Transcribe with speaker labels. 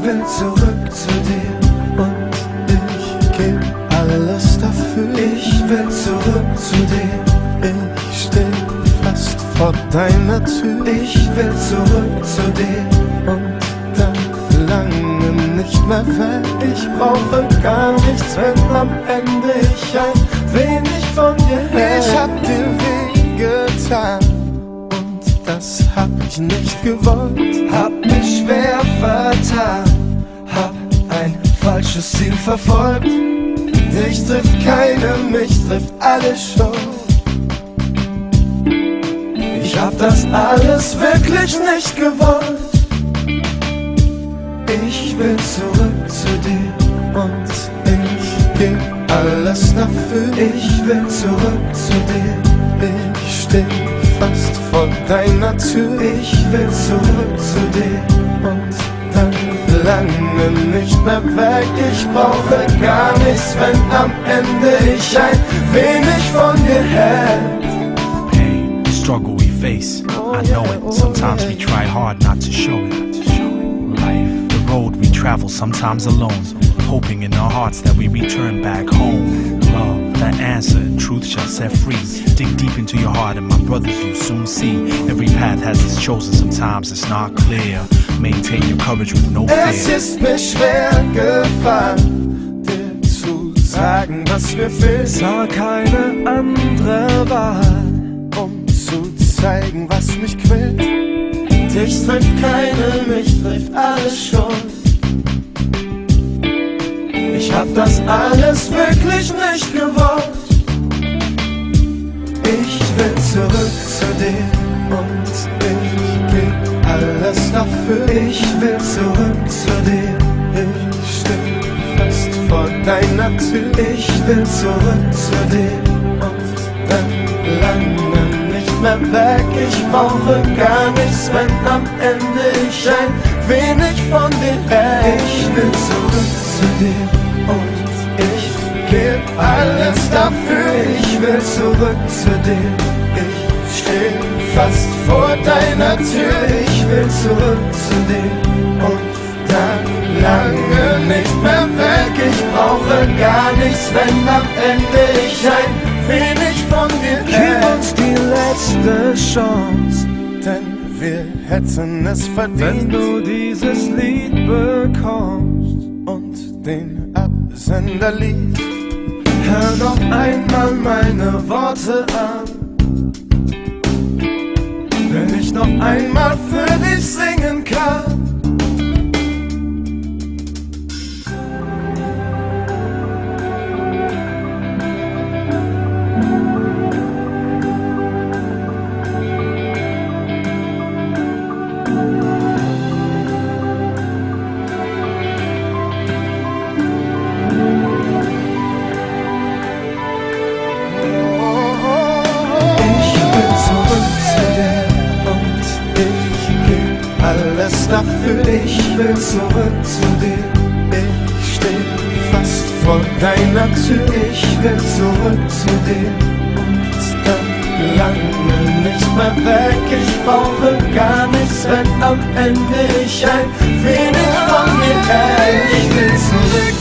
Speaker 1: will zurück zu dir und ich geb alles dafür. Ich will zurück zu dir. Ich steh fast vor deiner Tür. Ich will zurück zu dir und dann lange nicht mehr weg. Ich brauche gar nichts, wenn am Ende ich ein wenig von dir hält. Ich hab dir wehgetan und das hab ich nicht gewollt. Hab mich schwer vertan, hab ein falsches Ziel verfolgt. Dich trifft keine, mich trifft alles schon. Ich hab das alles wirklich nicht gewollt. Ich will zurück zu dir und ich geb alles dafür. Ich will zurück zu dir. Ich steh fast vor deiner Tür. Ich will zurück zu dir und dann lange nicht mehr weg. Ich brauche gar nichts, wenn am Ende ich ein wenig von dir hält.
Speaker 2: Pain, struggle we face, I know it. Sometimes we try hard not to show it. Life, the road we travel, sometimes alone, hoping in our hearts that we return back home. Love, the answer, truth shall set free. Dig deep into your heart and my brothers you'll soon see. Every path has its chosen, sometimes it's not clear. Maintain your courage with no fear.
Speaker 1: Es ist mir schwer gefallen, dir zu sagen, was mir fehlt. Sah keine andere Wahl, um zu zeigen, was mich quält. Dich trifft keine, mich trifft alles schon. Ich hab das alles wirklich nicht gewollt. Ich will zurück zu dir und ich geb alles dafür. Ich will zurück zu dir. Ich steh fast vor deiner Tür. Ich will zurück zu dir und dann lange nicht mehr weg. Ich brauche gar nichts, wenn am Ende ich ein wenig von dir hält. Ich will zurück zu dir und ich geb alles dafür. Ich will zurück zu dir. Ich steh fast vor deiner Tür. Ich will zurück zu dir und dann lange nicht mehr weg. Ich brauche gar nichts, wenn am Ende ich ein wenig von dir hält. Gib uns die letzte Chance, denn wir hätten es verdient, wenn du dieses Lied bekommst und den Absender liest. Hör noch einmal meine Worte an, wenn ich noch einmal für dich singen kann. Dafür. Ich will zurück zu dir. Ich steh fast vor deiner Tür. Ich will zurück zu dir und dann lange nicht mehr weg. Ich brauche gar nichts, wenn am Ende ich ein wenig von dir hält. Ich will zurück